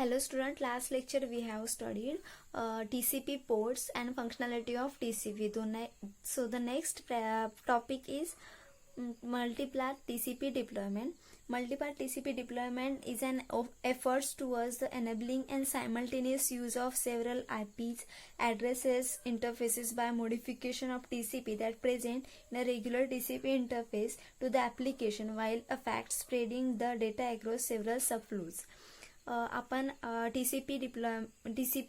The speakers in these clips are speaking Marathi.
Hello student, last lecture we have studied TCP ports and functionality of TCP. So the next topic is multipath TCP deployment. Multipath TCP deployment is an efforts towards the enabling and simultaneous use of several IPs, addresses, interfaces by modification of TCP that present in a regular TCP interface to the application while a fact spreading the data across several subflows. आपण TCP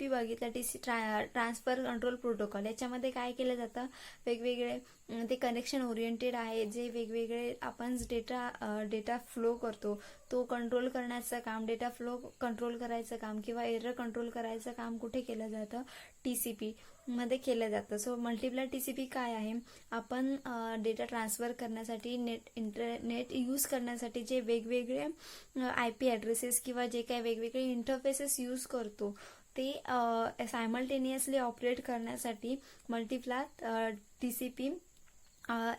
बघितलं. ट्रान्सफर कंट्रोल प्रोटोकॉल याच्यामध्ये काय केलं जातं, वेगवेगळे ते कनेक्शन ओरिएंटेड आहे, जे वेगवेगळे आपण डेटा फ्लो करतो तो कंट्रोल करण्याचं काम, डेटा फ्लो कंट्रोल करायचं काम किंवा एरर कंट्रोल करायचं काम कुठे केलं जातं, TCP मध्ये केलं जातं. सो मल्टिप्लाय TCP काय आहे, आपण डेटा ट्रान्सफर करण्यासाठी नेट यूज करण्यासाठी जे वेगवेगळे IP ॲड्रेसेस किंवा जे काही वेगवेगळे इंटरफेसेस यूज करतो ते सायमल्टेनियसली ऑपरेट करण्यासाठी मल्टिप्लाथ TCP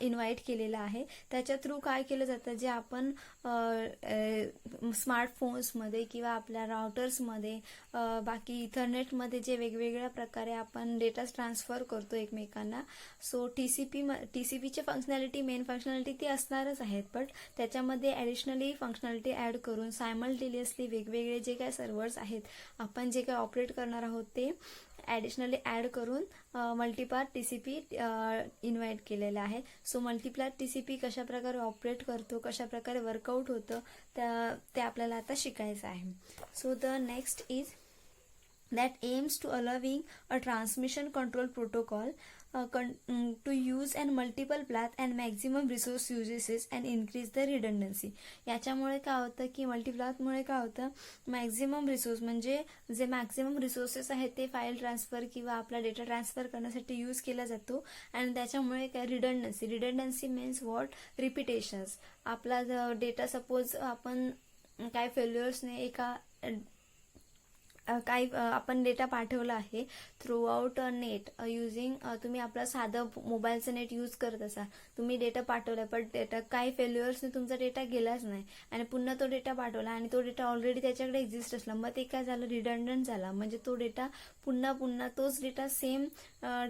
इन्व्हाइट केलेलं आहे. त्याच्या थ्रू काय केलं जातं, जे आपण स्मार्टफोन्समध्ये किंवा आपल्या राउटर्समध्ये बाकी इथरनेटमध्ये जे वेगवेगळ्या प्रकारे आपण डेटा ट्रान्सफर करतो एकमेकांना. सो TCPचे फंक्शनॅलिटी, मेन फंक्शनॅलिटी ती असणारच आहेत, बट त्याच्यामध्ये ॲडिशनली फंक्शनॅलिटी ॲड करून सायमल्टेनियसली वेगवेगळे जे काय सर्व्हर्स आहेत आपण जे काय ऑपरेट करणार आहोत ते ॲडिशनली ॲड करून मल्टिपाथ TCP इन्व्हाइट केलेलं आहे. सो मल्टिप्लाथ TCP कशा प्रकारे ऑपरेट करतो, कशा प्रकारे वर्कआउट होतं ते आपल्याला आता शिकायचं आहे. So the next is that aims to allowing a transmission control protocol to use and multiple path and maximum resource uses and increase the redundancy. याच्यामुळे काय होतं की मल्टिप्लाथमुळे काय होतं, मॅक्झिमम रिसोर्स म्हणजे जे मॅक्झिमम रिसोर्सेस आहेत ते फाईल ट्रान्सफर किंवा आपला डेटा ट्रान्सफर करण्यासाठी यूज केला जातो. आणि त्याच्यामुळे काय रिडंडन्सी मीन्स व्हॉट, रिपिटेशन्स. आपला डेटा सपोज आपण काय फेल्युअर्सने एका काही आपण डेटा पाठवला आहे थ्रू आउट नेट युजिंग, तुम्ही आपला साधं मोबाईलचं नेट यूज करत असाल, तुम्ही डेटा पाठवला पण डेटा काही फेल्युअर्सने तुमचा डेटा गेलाच नाही आणि पुन्हा तो डेटा पाठवला आणि तो डेटा ऑलरेडी त्याच्याकडे एक्झिस्ट असला, मग ते काय झालं, रिडंडंट झाला. म्हणजे तो डेटा पुन्हा तोच डेटा सेम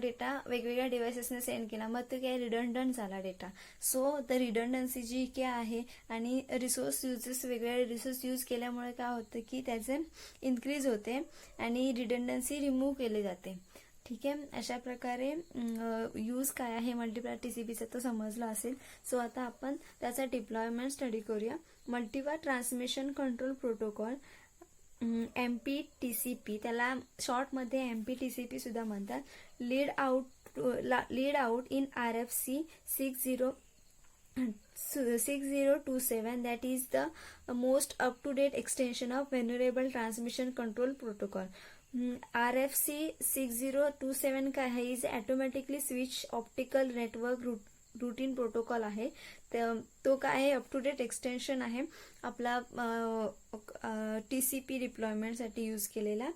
डेटा वेगवेगळ्या डिव्हाइसेसने सेंड केला, मग ते काय रिडंडंट झाला डेटा. सो द रिडंडन्सी जी काय आहे आणि रिसोर्स यूजेस, वेगवेगळे रिसोर्स यूज केल्यामुळे काय होतं की त्याचे इन्क्रीज होते आणि रिडंडन्सी रिमूव्ह केली जाते. ठीक आहे, अशा प्रकारे यूज काय आहे मल्टिप्लाथ TCPचा तो समजला असेल. सो आता आपण त्याचा डिप्लॉयमेंट स्टडी करूया. मल्टिपाथ ट्रान्समिशन कंट्रोल प्रोटोकॉल MPTCP, त्याला शॉर्टमध्ये MPTCP सुद्धा म्हणतात. Lead out in RFC 6027, that is the most up-to-date extension of Venerable Transmission Control Protocol. RFC 6027 का है, is automatically switch optical network routine protocol आहे. तो काय आहे, अप टू डेट एक्सटेन्शन आहे आपला TCP डिप्लॉयमेंटसाठी यूज केलेला.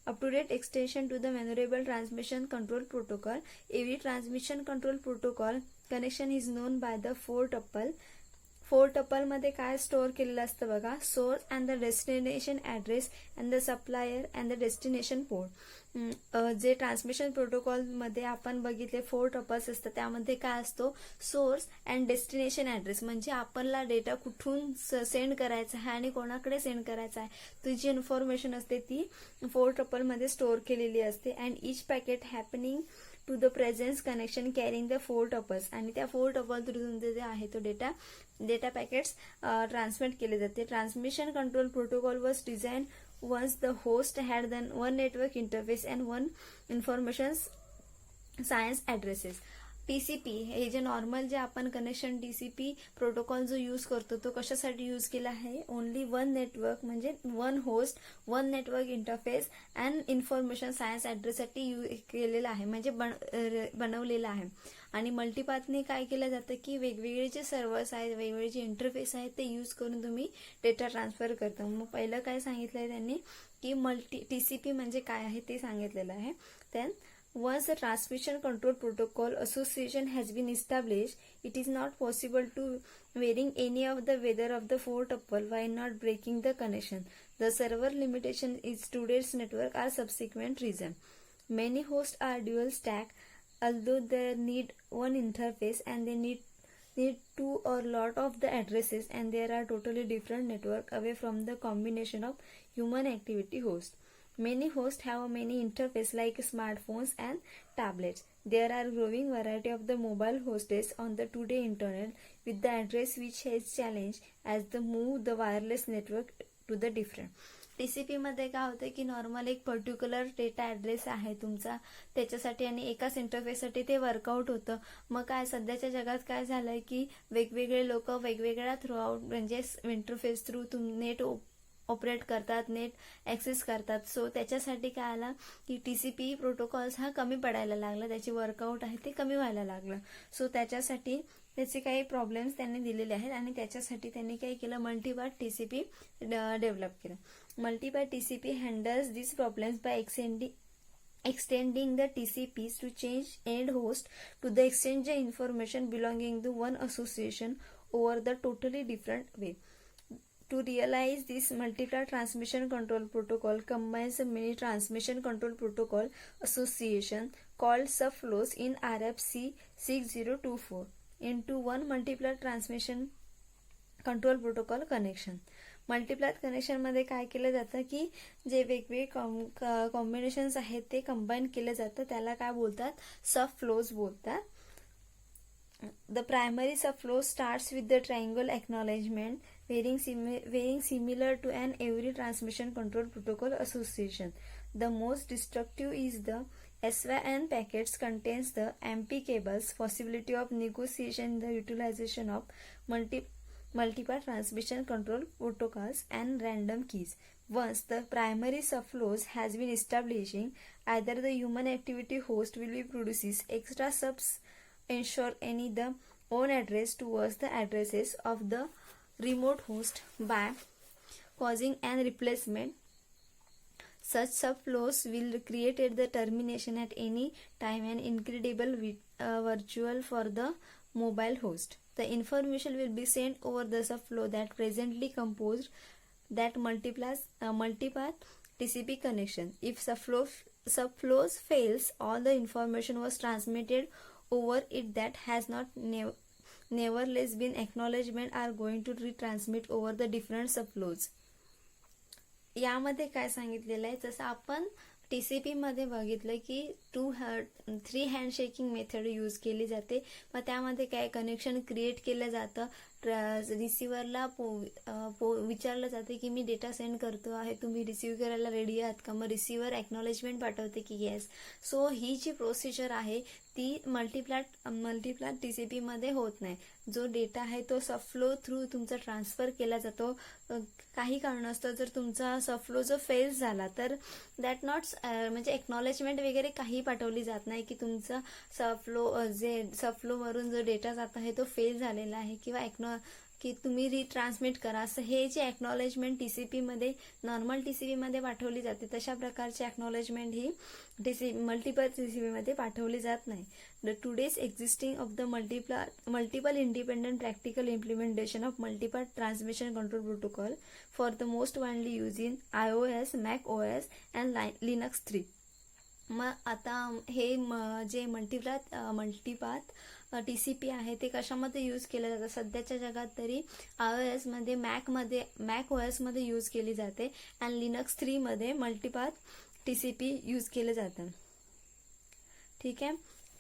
Up to date extension to the venerable transmission control protocol. Every transmission control protocol connection is known by the 4 tuple मध्ये काय स्टोअर केलेलं असतं बघा, source and the destination address and the supplier and the destination port. जे ट्रान्समिशन प्रोटोकॉल मध्ये आपण बघितले 4 टपल्स असतात, त्यामध्ये काय असतो, सोर्स अँड डेस्टिनेशन ॲड्रेस म्हणजे आपल्याला डेटा कुठून सेंड करायचा आहे आणि कोणाकडे सेंड करायचा आहे, तुझी इन्फॉर्मेशन असते ती 4 टपल मध्ये स्टोअर केलेली असते. And each packet happening to the presence connection carrying the 4 tuples. आणि त्या 4 टपल थ्रू तुमचे जे आहे तो डेटा पॅकेट्स ट्रान्समिट केले जाते. Transmission control protocol was design once the host had then one network interface and one information science addresses. TCP हे जे नॉर्मल जे आपण कनेक्शन TCP प्रोटोकॉल जो यूज करतो तो कशासाठी यूज केला आहे, ओनली वन नेटवर्क म्हणजे one host, one network interface and information science ॲड्रेससाठी केलेला आहे, म्हणजे बनवलेला आहे. आणि मल्टिपाथने काय केलं जातं की वेगवेगळे जे सर्व्हर्स आहेत, वेगवेगळे जे इंटरफेस आहेत ते यूज करून तुम्ही डेटा ट्रान्सफर करता. मग पहिलं काय सांगितलंय त्यांनी की TCP म्हणजे काय आहे ते सांगितलेलं आहे. Then once the transmission control protocol association has been established, it is not possible to varying any of the weather of the 4 tuple while not breaking the connection. The server limitation is today's network are subsequent reason. Many hosts are dual stack, although they need one interface and they need two or lot of the addresses, and there are totally different network away from the combination of human activity host. Many hosts have many interface like smartphones and tablets. There are growing variety of the mobile hosts on the today internet with the address which has challenged as the move the wireless network to the different. TCP मध्ये काय होतं की नॉर्मल एक पर्टिक्युलर डेटा ॲड्रेस आहे तुमचा, त्याच्यासाठी आणि एकाच इंटरफेससाठी ते वर्कआउट होतं. मग काय सध्याच्या जगात काय झालंय की वेगवेगळे लोक वेगवेगळ्या थ्रू आउट म्हणजे इंटरफेस थ्रू नेट ऑपरेट करतात, नेट ॲक्सेस करतात. सो त्याच्यासाठी काय आला की TCP प्रोटोकॉल्स हा कमी पडायला लागला, त्याची वर्कआउट आहे ते कमी व्हायला लागलं. सो त्याच्यासाठी त्याचे काही प्रॉब्लेम्स त्यांनी दिलेले आहेत आणि त्याच्यासाठी त्यांनी काय केलं, मल्टीपार्ट TCP डेव्हलप केलं. Multi-path TCP handles these problems by extending the TCPs to change end host to the exchange information belonging to one association over the totally different way. To realize this multi-path transmission control protocol combines many transmission control protocol association called subflows in RFC 6024 into one multi-path transmission control protocol connection. Multipath कनेक्शनमध्ये काय केलं जातं की जे वेगवेगळे कॉम्बिनेशन्स आहेत ते कंबाईन केलं जातं, त्याला काय बोलतात, सब फ्लोज बोलतात. The primary sub flow starts with the triangle acknowledgement wearing similar to an every transmission control protocol association. The most destructive is the SYN packets contains the MP cables, possibility of negotiation, the utilization of multipath transmission control protocols and random keys. Once the primary subflows has been establishing, either the human activity host will be produces extra subs ensure any the own address towards the addresses of the remote host by causing an replacement. Such subflows will create at the termination at any time an incredible virtual for the mobile host. The information will be sent over the subflow that presently composed that multipath TCP connection. If subflows fails, all the information was transmitted over it that has not nevertheless been acknowledgement are going to retransmit over the different subflows. यामध्ये काय सांगितलेलं आहे, जसं आपण TCP मध्ये बघितलं की 3 हँडशेकिंग मेथड यूज केली जाते. मग त्यामध्ये काय कनेक्शन क्रिएट केलं जातं, रिसिव्हरला विचारलं जाते की मी डेटा सेंड करतो आहे, तुम्ही रिसीव्ह करायला रेडी आहात का. मग रिसिव्हर एक्नॉलेजमेंट पाठवते की येस. सो ही जी प्रोसिजर आहे ती मल्टीप्लॅथ TCP मध्ये होत नाही. जो डेटा आहे तो सबफ्लो थ्रू तुमचा ट्रान्सफर केला जातो. काही कारणास्तव जर तुमचा सबफ्लो जो फेल झाला तर दॅट नॉट म्हणजे एक्नॉलेजमेंट वगैरे काही पाठवली जात नाही की तुमचा सबफ्लोवरून जो डेटा जात आहे तो फेल झालेला आहे किंवा की तुम्ही रिट्रान्समिट करा. असं हे जे एक्नॉलेजमेंट TCP मध्ये नॉर्मल TCP मध्ये पाठवली जाते तशा प्रकारची एक्नॉलेजमेंट ही मल्टीपल TCP मध्ये पाठवली जात नाही. The today's existing of the multiple independent practical implementation of multipath transmission control protocol for the most widely use in iOS, Mac OS and Linux 3. मग आता हे जे मल्टीपाथ TCP आहे ते कशामध्ये यूज केलं जातं सध्याच्या जगात तरी iOS मध्ये, Mac OS मध्ये यूज केली जाते आणि Linux 3 मध्ये मल्टीपाथ TCP यूज केलं जातं. ठीक आहे,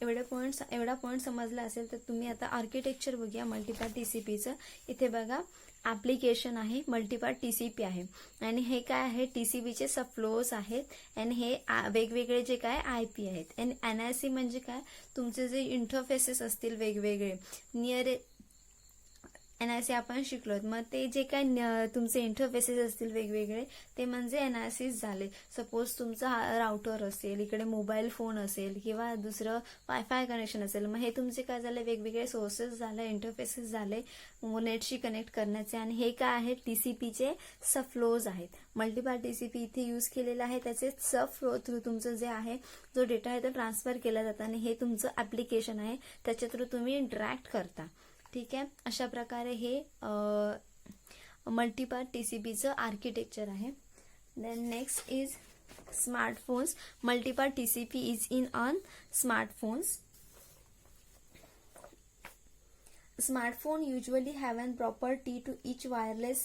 एवढा पॉईंट समजला असेल तर तुम्ही आता आर्किटेक्चर बघूया मल्टीपाथ TCPचं. इथे बघा ॲप्लिकेशन आहे, मल्टीपाथ TCP आहे आणि हे काय आहे TCPचे सबफ्लोज आहेत आणि हे वेगवेगळे जे काय IP आहेत. आणि NIC म्हणजे काय, तुमचे जे इंटरफेसेस असतील वेगवेगळे नियर NIC आपण शिकलो. मग ते जे काय तुमचे इंटरफेसेस असतील वेगवेगळे ते म्हणजे NIC झाले. सपोज तुमचा राउटर असेल, इकडे मोबाईल फोन असेल किंवा दुसरं वायफाय कनेक्शन असेल, मग हे तुमचे काय झाले वेगवेगळे सोर्सेस झाले, इंटरफेसेस झाले नेटशी कनेक्ट करण्याचे. आणि हे काय आहे TCPचे सबफ्लोज आहेत. मल्टीपाथ TCP इथे यूज केलेलं आहे, त्याचे सबफ्लो थ्रू तुमचं जे आहे जो डेटा आहे तो ट्रान्सफर केला जातो आणि हे तुमचं ॲप्लिकेशन आहे त्याच्या थ्रू तुम्ही इंटरॅक्ट करता. ठीक आहे. अशा प्रकारे हे मल्टीपार्ट TCPचं आर्किटेक्चर आहे. Then next is smartphones. Multipart TCP is in on smartphones. Smartphone usually have an property to each wireless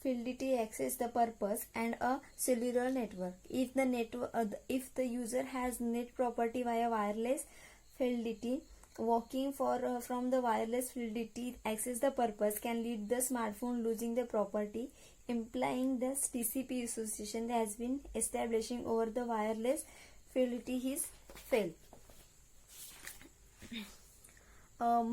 fidelity access the purpose and a cellular network. If the user has net property via wireless fidelity, walking from the wireless fidelity access the purpose can lead the smartphone losing the property, implying the TCP association that has been establishing over the wireless fidelity is failed.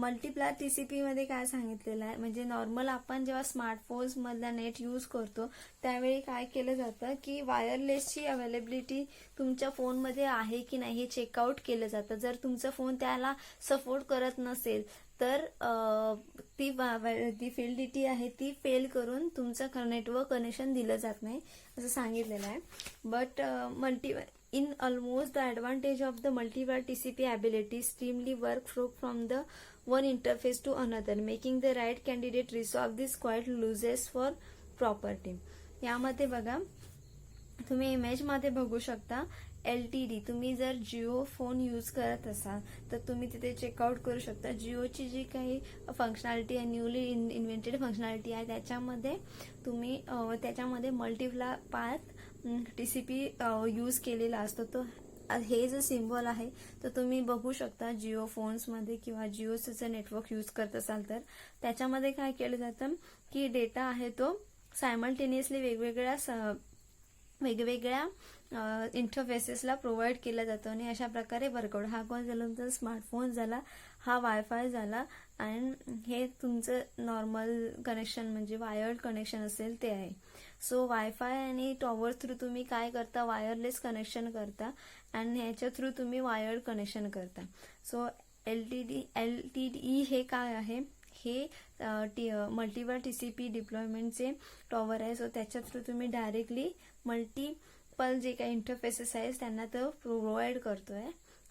मल्टीप्लार TCP मध्ये काय सांगितलेलं आहे, म्हणजे नॉर्मल आपण जेव्हा स्मार्टफोन्स मधला नेट यूज करतो त्यावेळी काय केलं जातं की वायरलेसची अवेलेबिलिटी तुमच्या फोनमध्ये आहे की नाही हे चेकआउट केलं जातं. जर तुमचा फोन त्याला सपोर्ट करत नसेल तर ती फिल्डिटी आहे ती फेल करून तुमचं नेटवर्क कनेक्शन दिलं जात नाही असं सांगितलेलं आहे. But in almost the advantage of the multipart TCP ability streamly work from the one interface to another, making the right candidate resolve this quite loses for property. यामध्ये बघा तुम्ही इमेज मध्ये बघू शकता LTD. तुम्ही जर जिओ फोन यूज करत असाल तर तुम्ही तिथे चेकआउट करू शकता. जिओची जी काही फंक्शनॅलिटी आहे, न्यूली इन्व्हेंटेड फंक्शनॅलिटी आहे, त्याच्यामध्ये तुम्ही त्याच्यामध्ये मल्टीपार्ट TCP यूज केलेला असतो. तो हे जे सिम्बॉल आहे तर तुम्ही बघू शकता जिओ फोन्समध्ये किंवा जिओचं जर नेटवर्क यूज करत असाल तर त्याच्यामध्ये काय केलं जातं की डेटा आहे तो सायमल्टेनियसली वेगवेगळ्या इंटरफेसेसला प्रोव्हाइड केला जातो आणि अशा प्रकारे वर्कआउट. हा कोण झाला तुमचा स्मार्टफोन झाला, हा वायफाय झाला आणि हे तुमचं नॉर्मल कनेक्शन म्हणजे वायर्ड कनेक्शन असेल ते आहे. सो वायफाय आणि टॉवर थ्रू तुम्ही काय करता, वायरलेस कनेक्शन करता आणि ह्याच्या थ्रू तुम्ही वायर्ड कनेक्शन करता. सो LTE हे काय आहे, हे मल्टीपार्ट TCP डिप्लॉयमेंटचे टॉवर आहे. सो त्याच्या थ्रू तुम्ही डायरेक्टली मल्टिपल जे काही इंटरफेसेस आहेत त्यांना तो प्रोव्हाइड करतोय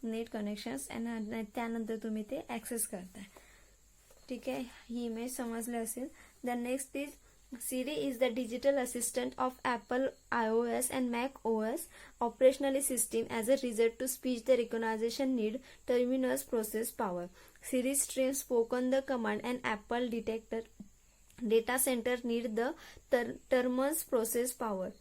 नेट कनेक्शन्स आणि त्यानंतर तुम्ही ते ऍक्सेस करताय. ठीक आहे, ही इमेज समजली असेल. The next is Siri is the digital assistant of Apple iOS and Mac OS operational system. As a result to speech the recognition need terminus process power. Siri streams spoken the command and Apple data center need the terminus process power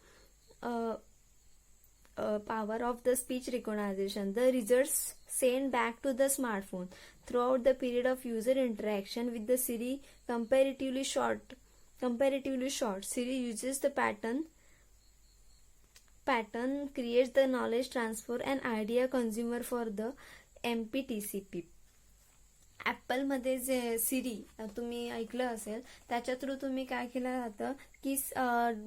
of the speech recognition. The results sent back to the smartphone throughout the period of user interaction with the Siri comparatively short. Siri uses the pattern creates the knowledge transfer and idea consumer for the MPTCP. Apple मध्ये जे सिरी तुम्ही ऐकलं असेल त्याच्या थ्रू तुम्ही काय केलं जातं की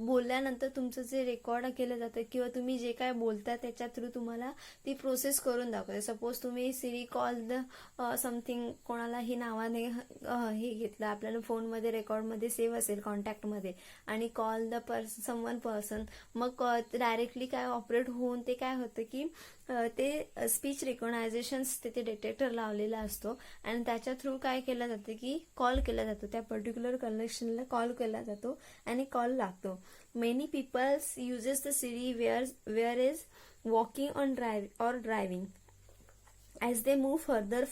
बोलल्यानंतर तुमचं जे रेकॉर्ड केलं जातं किंवा तुम्ही जे काय बोलता त्याच्या थ्रू तुम्हाला ती प्रोसेस करून दाखवते. सपोज तुम्ही सिरी कॉल द समथिंग कोणालाही नावाने हे घेतलं, आपल्याला फोनमध्ये रेकॉर्डमध्ये सेव्ह असेल कॉन्टॅक्टमध्ये आणि कॉल द समवन पर्सन, मग डायरेक्टली काय ऑपरेट होऊन ते काय होतं की ते स्पीच रेकॉग्नायझेशन्स तिथे डिटेक्टर लावलेला असतो आणि त्याच्या थ्रू काय केलं जातं की कॉल केला जातो, त्या पर्टिक्युलर कनेक्शनला कॉल केला जातो आणि कॉल लागतो. Many peoples uses the Siri where is walking on driving. As they move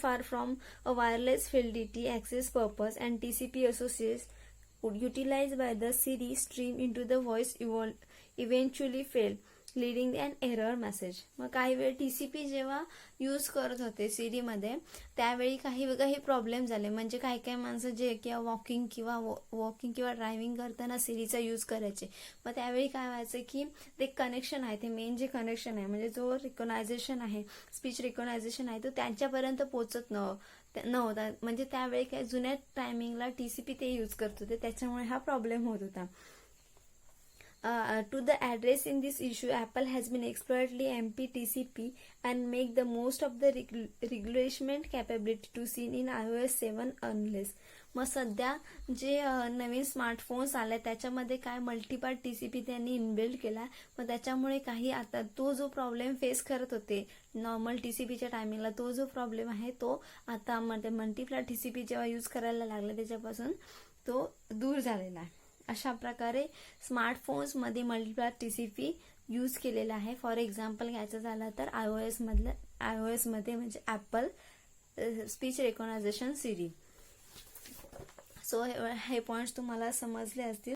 far from a wireless fidelity access purpose and TCP associates utilized by the Siri stream into the voice eventually fail, leading an error message. मग काही वेळ TCP जेव्हा यूज करत होते सिरीमध्ये त्यावेळी काही प्रॉब्लेम झाले. म्हणजे काही माणसं जे किंवा वॉकिंग किंवा ड्रायव्हिंग करताना सिरीचा यूज करायचे. मग त्यावेळी काय व्हायचं की ते कनेक्शन आहे, ते मेन जे कनेक्शन आहे म्हणजे जो रिकॉग्नायझेशन आहे, स्पीच रिकॉग्नायझेशन आहे तो त्यांच्यापर्यंत पोहोचत नव्हता. म्हणजे त्यावेळी काय जुन्या टायमिंगला TCP ते यूज करत होते, त्याच्यामुळे हा प्रॉब्लेम होत होता. To the address in this issue, Apple has been exploitly MPTCP and make the most of the regulation capability to seen in iOS 7 unless. मग सध्या जे नवीन स्मार्टफोन्स आले त्याच्यामध्ये काय मल्टीपार्ट TCP त्यांनी इनबिल्ड केला, मग त्याच्यामुळे काही आता तो जो प्रॉब्लेम फेस करत होते नॉर्मल TCPच्या टायमिंगला, तो जो प्रॉब्लेम आहे तो आता मल्टीपार्ट TCP जेव्हा यूज करायला लागला त्याच्यापासून तो दूर झालेला आहे. अशा प्रकारे स्मार्टफोन्समध्ये मल्टीपार्ट TCP यूज केलेला आहे. फॉर एक्झाम्पल घ्यायचं झालं तर iOS मध्ये म्हणजे ॲपल स्पीच रेकॉग्नायझेशन सिरी. सो हे पॉइंट्स तुम्हाला समजले असतील.